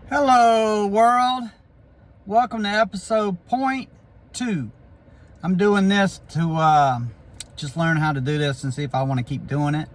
Hello world, welcome to episode point 2. I'm doing this to just learn how to do this and see if I want to keep doing it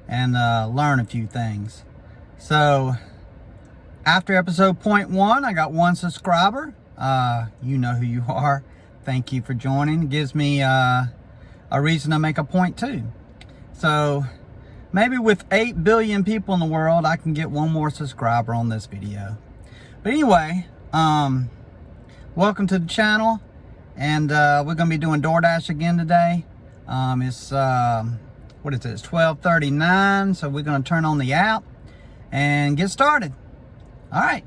and learn a few things. So after episode point 1, I got 1 subscriber. You know who you are. Thank you for joining. It gives me a reason to make a point 2. So maybe with 8 billion people in the world, I can get 1 more subscriber on this video. But anyway, welcome to the channel, and we're gonna be doing Doordash again today. It's what is it? It's 12:39, so we're gonna turn on the app and get started. All right,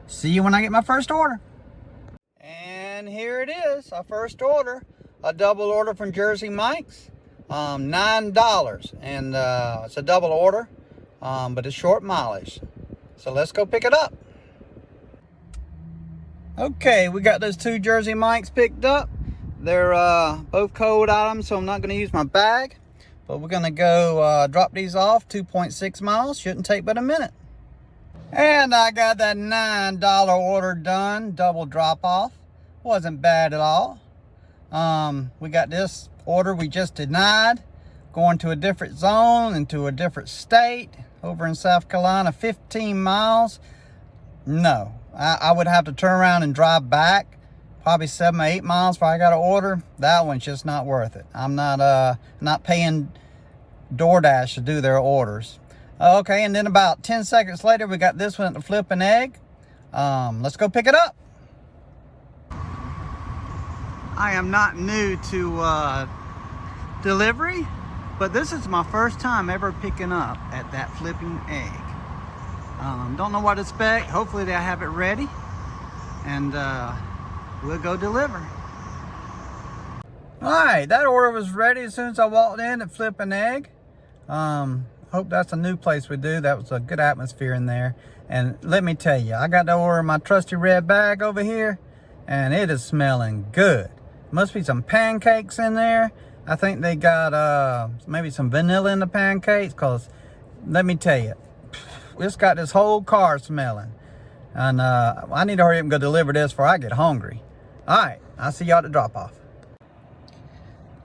see you when I get my first order. And here it is, our first order, a double order from Jersey Mike's, $9, and it's a double order, but it's short mileage. So let's go pick it up. Okay, we got those 2 Jersey Mike's picked up. They're both cold items, so I'm not going to use my bag. But we're going to go drop these off, 2.6 miles. Shouldn't take but a minute. And I got that $9 order done, double drop off. Wasn't bad at all. We got this order we just denied, going to a different zone, into a different state, over in South Carolina, 15 miles. No. I would have to turn around and drive back probably 7 or 8 miles before I got an order. That one's just not worth it. I'm not paying Doordash to do their orders. Okay, and then about 10 seconds later, we got this one at the Flippin' Egg. Let's go pick it up. I am not new to delivery, but this is my first time ever picking up at that Flippin' Egg. Don't know what to expect. Hopefully they have it ready, and we'll go deliver. All right, that order was ready as soon as I walked in at Flippin' Egg. Hope that's a new place we do. That was a good atmosphere in there. And let me tell you, I got to order my trusty red bag over here, and it is smelling good. Must be some pancakes in there. I think they got maybe some vanilla in the pancakes, because let me tell you, it's got this whole car smelling. And I need to hurry up and go deliver this before I get hungry. All right, I'll see y'all at the drop off.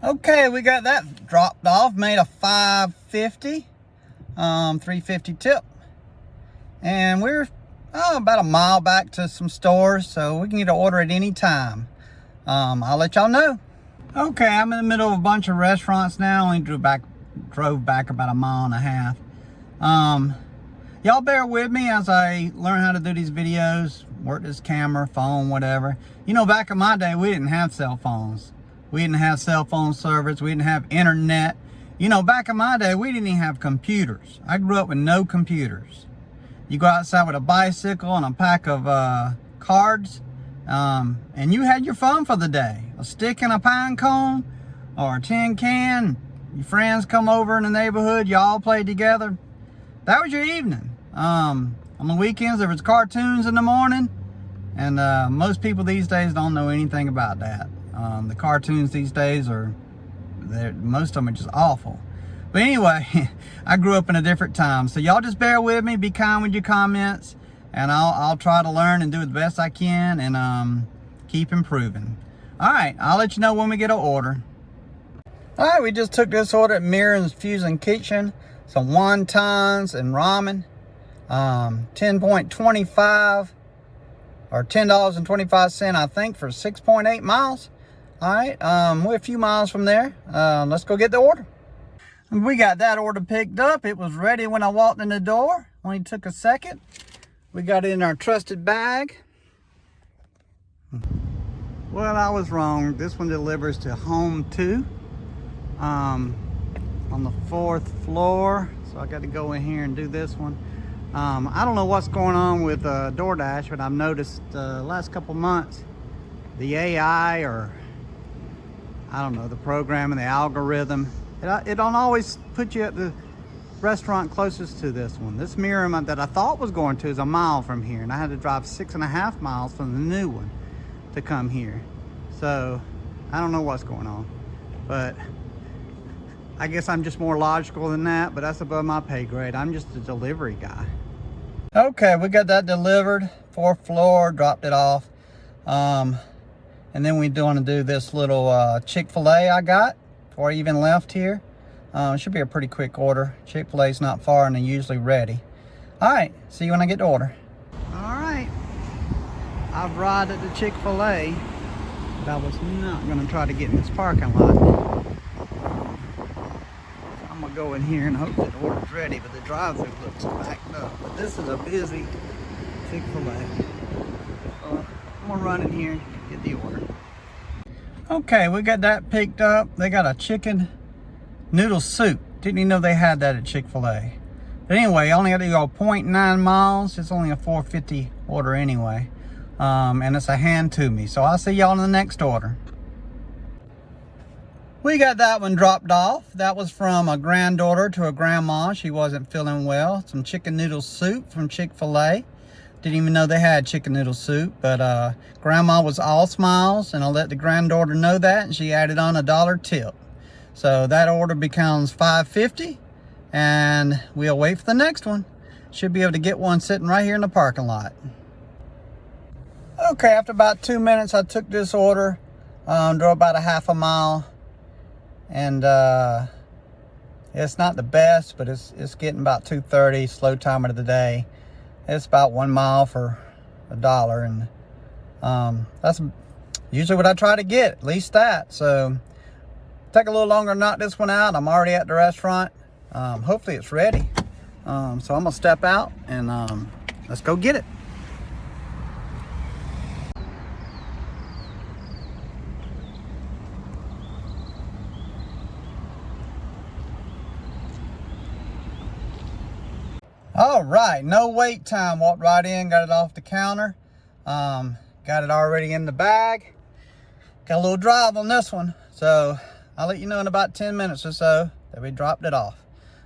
Okay, we got that dropped off, made a $5.50, $3.50 tip. And we're about a mile back to some stores, so we can get an order at any time. I'll let y'all know. Okay, I'm in the middle of a bunch of restaurants now. Only drove back about a mile and a half. Y'all bear with me as I learn how to do these videos, work this camera, phone, whatever. You know, back in my day, we didn't have cell phones. We didn't have cell phone service. We didn't have internet. You know, back in my day, we didn't even have computers. I grew up with no computers. You go outside with a bicycle and a pack of cards, and you had your fun for the day. A stick and a pine cone or a tin can. Your friends come over in the neighborhood. You all played together. That was your evening. On the weekends, there was cartoons in the morning, and most people these days don't know anything about that. The cartoons these days most of them are just awful. But anyway, I grew up in a different time, so y'all just bear with me, be kind with your comments, and I'll try to learn and do the best I can, and keep improving. All right, I'll let you know when we get an order. All right, we just took this order at Mirren's Fusion Kitchen. Some wontons and ramen, 10.25 or $10.25, I think, for 6.8 miles. All right, we're a few miles from there. Let's go get the order. We got that order picked up. It was ready when I walked in the door. Only took a second. We got it in our trusted bag. Well, I was wrong. This one delivers to home 2. On the 4th floor, so I got to go in here and do this one. I don't know what's going on with Doordash, but I've noticed the last couple months the AI, or I don't know, the program and the algorithm, it don't always put you at the restaurant closest to this one. This mirror that I thought was going to is a mile from here, and I had to drive 6.5 miles from the new one to come here. So I don't know what's going on, but I guess I'm just more logical than that, but that's above my pay grade. I'm just a delivery guy. Okay, we got that delivered, 4th floor, dropped it off. And then we want to do this little Chick-fil-A I got before I even left here. It should be a pretty quick order. Chick-fil-A's not far and they're usually ready. All right, see you when I get the order. All right, I've arrived at the Chick-fil-A, but I was not gonna try to get in this parking lot. I'm gonna go in here and hope that the order's ready, but the drive-thru looks backed up. But this is a busy Chick-fil-A. I'm gonna run in here and get the order. Okay, we got that picked up. They got a chicken noodle soup. Didn't even know they had that at Chick-fil-A. But anyway, I only had to go 0.9 miles. It's only a $4.50 order anyway. And it's a hand to me. So I'll see y'all in the next order. We got that one dropped off. That was from a granddaughter to a grandma. She wasn't feeling well. Some chicken noodle soup from Chick-fil-A. Didn't even know they had chicken noodle soup. But grandma was all smiles. And I let the granddaughter know that. And she added on $1 tip. So that order becomes $5.50. And we'll wait for the next one. Should be able to get one sitting right here in the parking lot. Okay, after about 2 minutes, I took this order. Drove about a half a mile. And it's not the best, but it's getting about 2:30, slow timer of the day. It's about 1 mile for $1, and that's usually what I try to get, at least that. So take a little longer to knock this one out. I'm already at the restaurant. Hopefully it's ready. So I'm gonna step out and let's go get it. All right, no wait time. Walked right in, got it off the counter. Got it already in the bag. Got a little drive on this one. So I'll let you know in about 10 minutes or so that we dropped it off.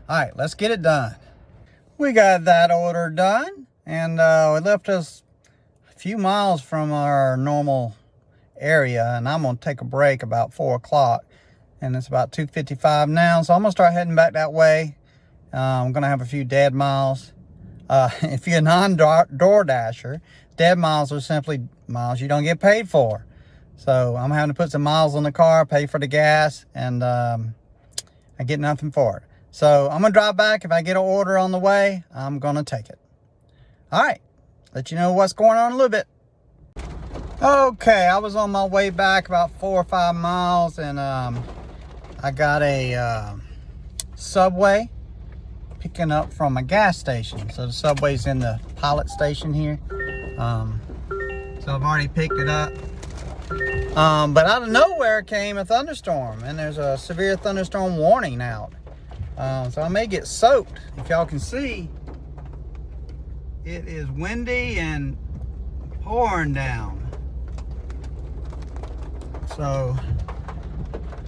All right, let's get it done. We got that order done, and it left us a few miles from our normal area, and I'm gonna take a break about 4 o'clock, and it's about 2:55 now, so I'm gonna start heading back that way. I'm gonna have a few dead miles. If you're a non-Doordasher, dead miles are simply miles you don't get paid for. So I'm having to put some miles on the car, pay for the gas, and I get nothing for it. So I'm gonna drive back. If I get an order on the way, I'm gonna take it. All right, let you know what's going on in a little bit. Okay, I was on my way back about 4 or 5 miles, and I got a Subway picking up from a gas station. So the Subway's in the pilot station here. So I've already picked it up. But out of nowhere came a thunderstorm, and there's a severe thunderstorm warning out. So I may get soaked. If y'all can see, it is windy and pouring down. So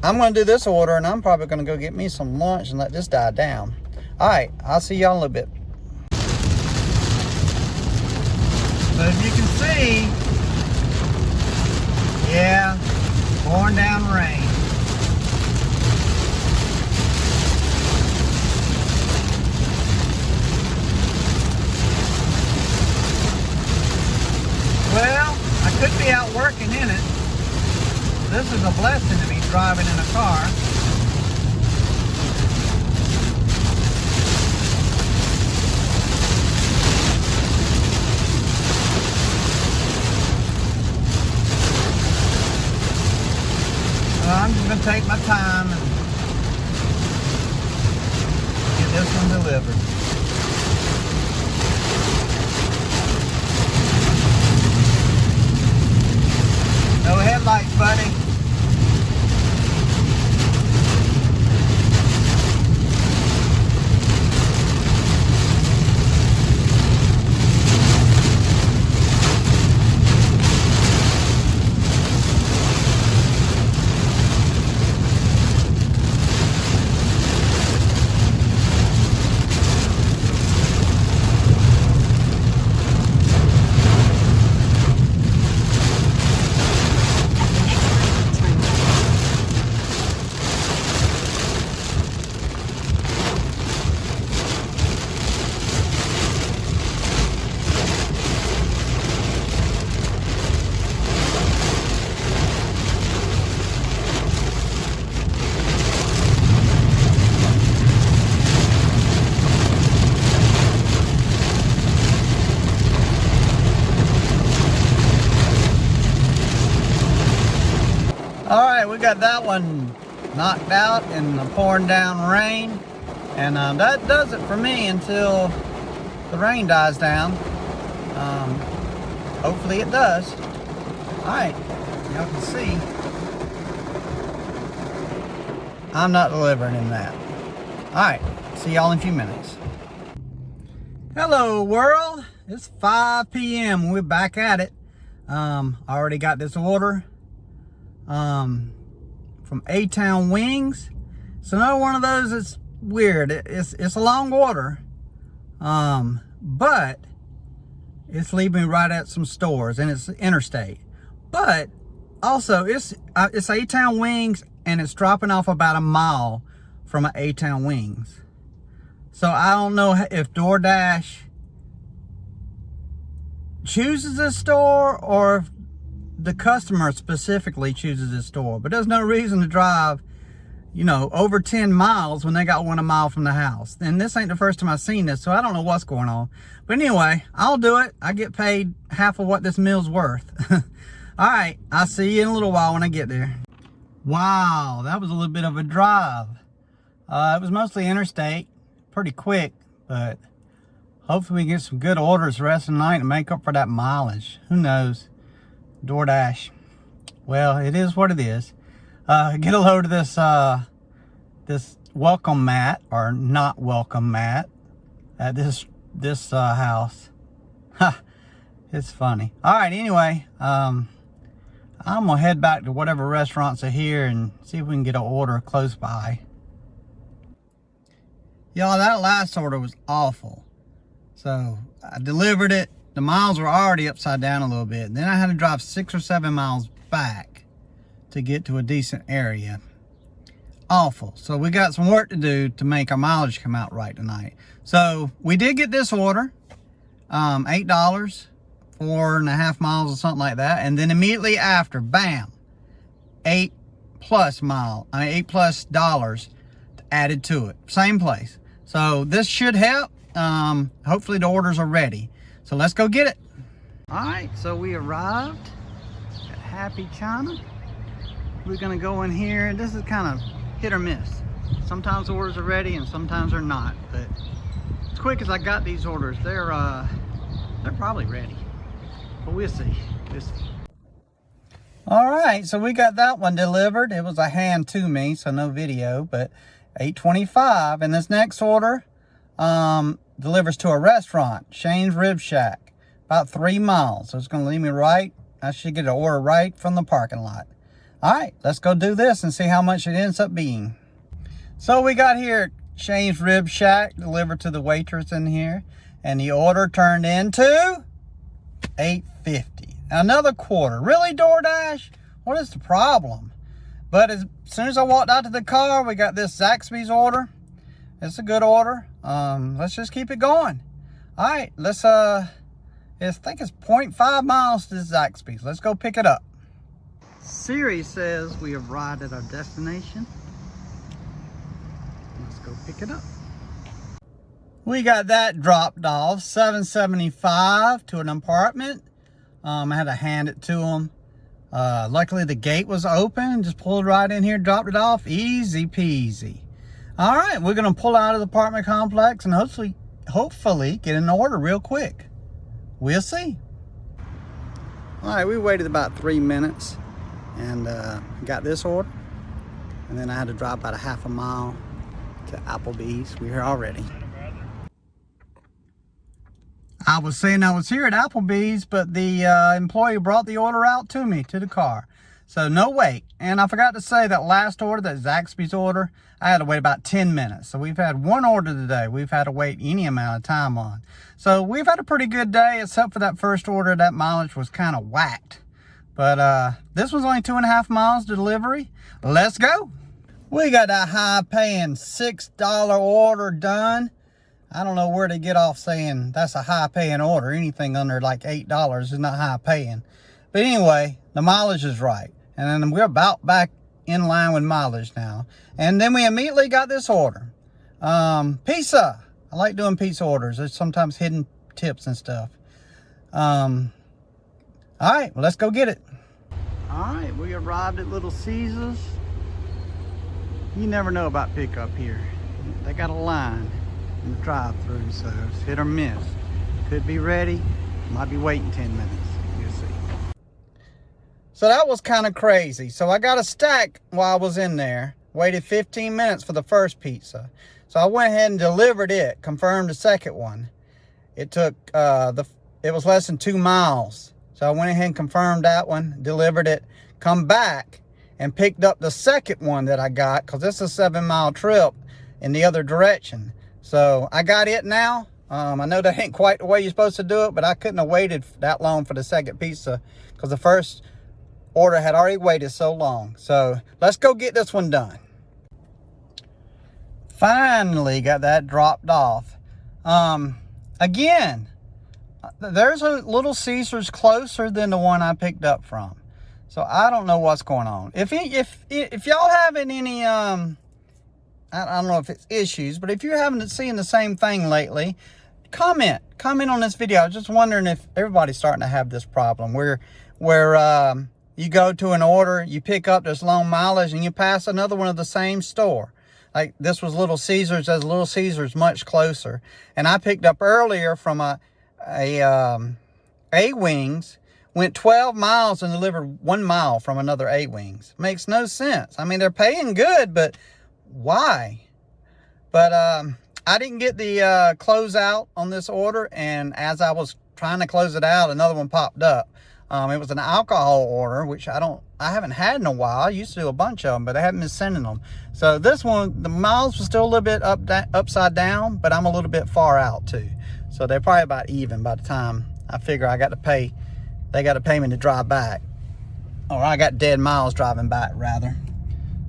I'm gonna do this order, and I'm probably gonna go get me some lunch and let this die down. All right, I'll see y'all in a little bit. So as you can see, yeah, pouring down rain. Well, I could be out working in it. This is a blessing to me driving in a car. I'm just going to take my time and get this one delivered. No headlights, buddy. got that one knocked out in the pouring down rain. And that does it for me until the rain dies down. Hopefully it does. Alright, y'all can see I'm not delivering in that. Alright, see y'all in a few minutes. Hello world, it's 5 p.m. We're back at it. I already got this order from A-Town Wings. It's another one of those that's weird. It's a long order, but it's leaving right at some stores, and it's interstate. But also it's A-Town Wings, and it's dropping off about a mile from an A-Town Wings. So I don't know if Doordash chooses this store or if the customer specifically chooses this store. But there's no reason to drive, you know, over 10 miles when they got one a mile from the house. And this ain't the first time I've seen this, so I don't know what's going on. But anyway, I'll do it. I get paid half of what this meal's worth. All right, I'll see you in a little while when I get there. Wow, that was a little bit of a drive. It was mostly interstate, pretty quick, but hopefully we get some good orders the rest of the night and make up for that mileage. Who knows? DoorDash. Well, it is what it is. Get a load of this this welcome mat, or not welcome mat, at this house. Ha, it's funny. All right, anyway, I'm gonna head back to whatever restaurants are here and see if we can get an order close by. Y'all, that last order was awful. So I delivered it. The miles were already upside down a little bit. Then I had to drive 6 or 7 miles back to get to a decent area. Awful. So we got some work to do to make our mileage come out right tonight. So we did get this order, $8, 4.5 miles or something like that. And then immediately after, bam, $8+ dollars added to it. Same place. So this should help. Hopefully the orders are ready. So let's go get it. All right, so we arrived at Happy China. We're gonna go in here. This is kind of hit or miss. Sometimes the orders are ready and sometimes they're not. But as quick as I got these orders, they're probably ready. But we'll see. All right, so we got that one delivered. It was a hand to me, so no video, but $8.25. And this next order delivers to a restaurant, Shane's Rib Shack, about 3 miles. So it's gonna leave me right. I should get an order right from the parking lot. All right, let's go do this and see how much it ends up being. So we got here Shane's Rib Shack delivered to the waitress in here, and the order turned into $8.50. Another quarter. Really, DoorDash? What is the problem? But as soon as I walked out to the car, we got this Zaxby's order. It's a good order. Let's just keep it going. All right, let's I think it's 0.5 miles to Zaxby's. Let's go pick it up. Siri says we have arrived at our destination. Let's go pick it up. We got that dropped off, $7.75 to an apartment. I had to hand it to them. Luckily the gate was open, just pulled right in here, dropped it off, easy peasy. All right, we're gonna pull out of the apartment complex and hopefully get an order real quick. We'll see. All right, we waited about 3 minutes and got this order. And then I had to drive about a half a mile to Applebee's. We're here already. I was saying I was here at Applebee's, but the employee brought the order out to me, to the car. So no wait. And I forgot to say that last order, that Zaxby's order, I had to wait about 10 minutes. So we've had one order today we've had to wait any amount of time on. So we've had a pretty good day, except for that first order. That mileage was kind of whacked. But this was only 2.5 miles delivery. Let's go. We got that high-paying $6 order done. I don't know where to get off saying that's a high-paying order. Anything under like $8 is not high-paying. But anyway, the mileage is right. And then we're about back in line with mileage now. And then we immediately got this order. Pizza. I like doing pizza orders. There's sometimes hidden tips and stuff. All right, well, let's go get it. All right, we arrived at Little Caesars. You never know about pickup here. They got a line in the drive-through, so it's hit or miss. Could be ready, might be waiting 10 minutes. You'll see. So that was kind of crazy. So I got a stack while I was in there. Waited 15 minutes for the first pizza. So I went ahead and delivered it, confirmed the second one. It took, it was less than 2 miles. So I went ahead and confirmed that one, delivered it, come back and picked up the second one that I got, because this is a 7-mile trip in the other direction. So I got it now. I know that ain't quite the way you're supposed to do it, but I couldn't have waited that long for the second pizza because the first order had already waited so long. So let's go get this one done. Finally got that dropped off. Again, there's a Little Caesars closer than the one I picked up from. So I don't know what's going on. If y'all having any, I don't know if it's issues, but if you're having seen the same thing lately, comment on this video. I was just wondering if everybody's starting to have this problem where you go to an order, you pick up this long mileage, and you pass another one of the same store. Like this was Little Caesars, as Little Caesars much closer. And I picked up earlier from A-Wings, went 12 miles and delivered 1 mile from another A-Wings. Makes no sense. I mean, they're paying good, but why? But I didn't get the closeout on this order, and as I was trying to close it out, another one popped up. It was an alcohol order, which I haven't had in a while. I used to do a bunch of them, but I haven't been sending them. So this one, the miles was still a little bit upside down, but I'm a little bit far out too. So they're probably about even by the time I figure I got to pay. They got to pay me to drive back, or I got dead miles driving back rather.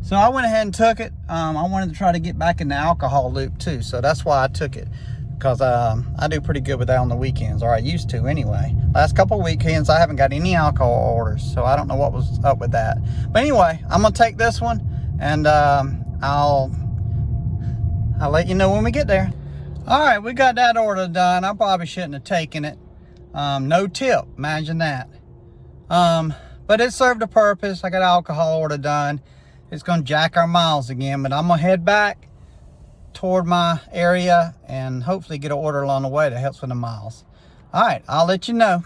So I went ahead and took it. I wanted to try to get back in the alcohol loop too, so that's why I took it. Because I do pretty good with that on the weekends, or I used to anyway. Last couple of weekends, I haven't got any alcohol orders, so I don't know what was up with that. But anyway, I'm gonna take this one, and I'll let you know when we get there. All right, we got that order done. I probably shouldn't have taken it. No tip, imagine that. But it served a purpose. I got an alcohol order done. It's gonna jack our miles again, but I'm gonna head back toward my area and hopefully get an order along the way that helps with the miles. All right, I'll let you know.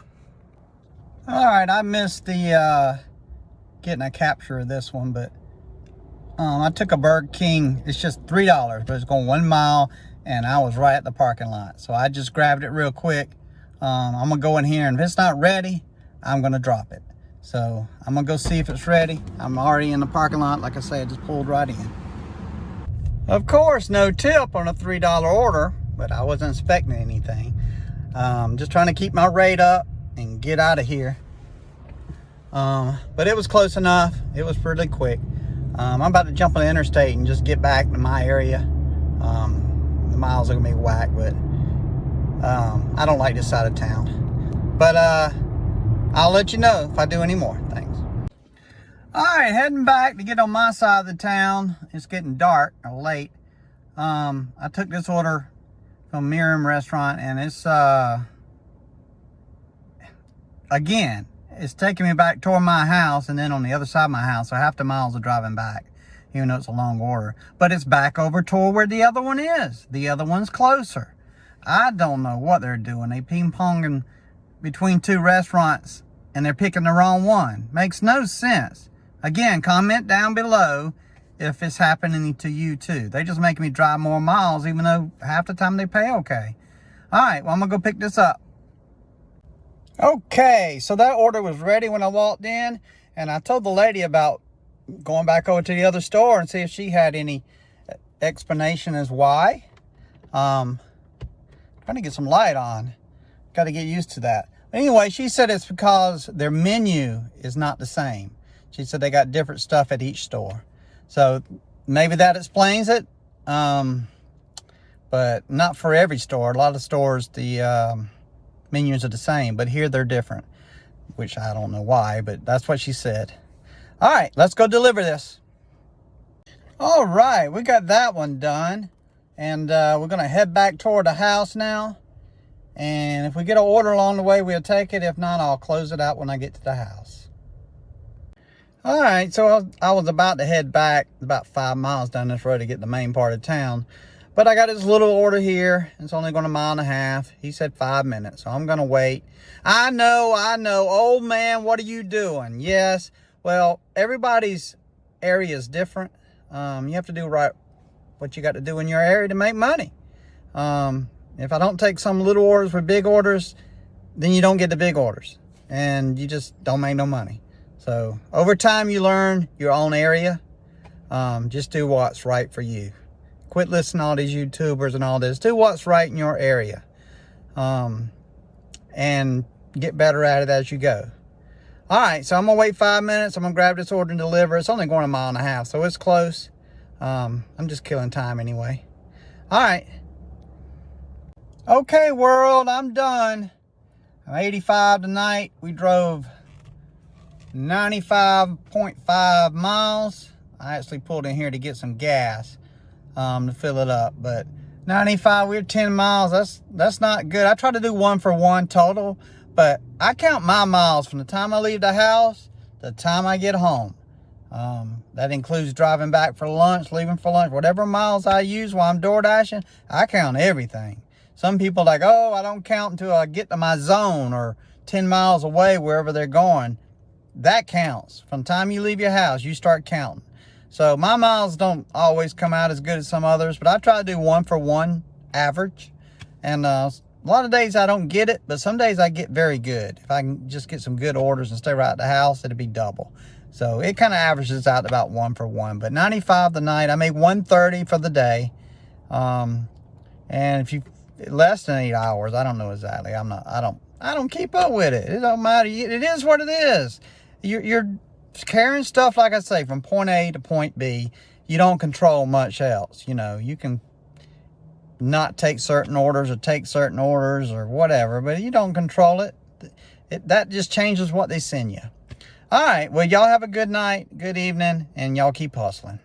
All right, I missed the getting a capture of this one, but I took a Burger King. It's just $3, but it's going 1 mile, and I was right at the parking lot, so I just grabbed it real quick. I'm gonna go in here, and if it's not ready, I'm gonna drop it. So I'm gonna go see if it's ready. I'm already in the parking lot. Like I said, I just pulled right in. Of course, no tip on a $3 order, but I wasn't expecting anything. Just trying to keep my rate up and get out of here. But it was close enough. It was pretty quick. I'm about to jump on the interstate and just get back to my area. The miles are gonna be whack, but I don't like this side of town. But I'll let you know if I do any more. Thanks. All right, heading back to get on my side of the town. It's getting dark or late. I took this order from Miriam Restaurant, and it's again, it's taking me back toward my house and then on the other side of my house. So half the miles of driving back, even though it's a long order. But it's back over toward where the other one is. The other one's closer. I don't know what they're doing. They ping-ponging between two restaurants and they're picking the wrong one. Makes no sense. Again, comment down below if it's happening to you too. They just making me drive more miles even though half the time they pay okay. All right, well, I'm gonna go pick this up. Okay, so that order was ready when I walked in, and I told the lady about going back over to the other store and see if she had any explanation as why. Trying to get some light on. Got to get used to that. But anyway, she said it's because their menu is not the same. She said they got different stuff at each store. So maybe that explains it. But not for every store. A lot of stores, the menus are the same, but here they're different, which I don't know why, but that's what she said. All right, let's go deliver this. All right, we got that one done, and we're gonna head back toward the house now. And if we get an order along the way, we'll take it. If not, I'll close it out when I get to the house. All right, so I was about to head back about 5 miles down this road to get the main part of town. But I got this little order here. It's only going 1.5 miles. He said 5 minutes, so I'm going to wait. I know. Old man, what are you doing? Yes. Well, everybody's area is different. You have to do what you got to do in your area to make money. If I don't take some little orders with big orders, then you don't get the big orders. And you just don't make no money. So over time, you learn your own area. Just do what's right for you. Quit listening to all these YouTubers and all this. Do what's right in your area. And get better at it as you go. All right, so I'm going to wait 5 minutes. I'm going to grab this order and deliver. It's only going 1.5 miles, so it's close. I'm just killing time anyway. All right. Okay, world, I'm done. I'm 85 tonight. We drove 95.5 miles. I actually pulled in here to get some gas to fill it up, but 95, we're 10 miles. That's not good. I try to do 1 for 1 total, but I count my miles from the time I leave the house to the time I get home. That includes driving back for lunch, leaving for lunch, whatever miles I use while I'm door dashing. I count everything. Some people like, oh, I don't count until I get to my zone or 10 miles away, wherever they're going. That counts. From the time you leave your house, you start counting. So my miles don't always come out as good as some others, but I try to do 1 for 1 average. And a lot of days I don't get it, but some days I get very good. If I can just get some good orders and stay right at the house, it'll be double. So it kind of averages out about 1 for 1. But 95 tonight, I made 130 for the day. And if you less than 8 hours, I don't know exactly. I don't keep up with it. It don't matter. It is what it is. You're carrying stuff, like I say, from point A to point B. You don't control much else. You know, you can not take certain orders or take certain orders or whatever, but you don't control it. That just changes what they send you. All right, well, y'all have a good night, good evening, and y'all keep hustling.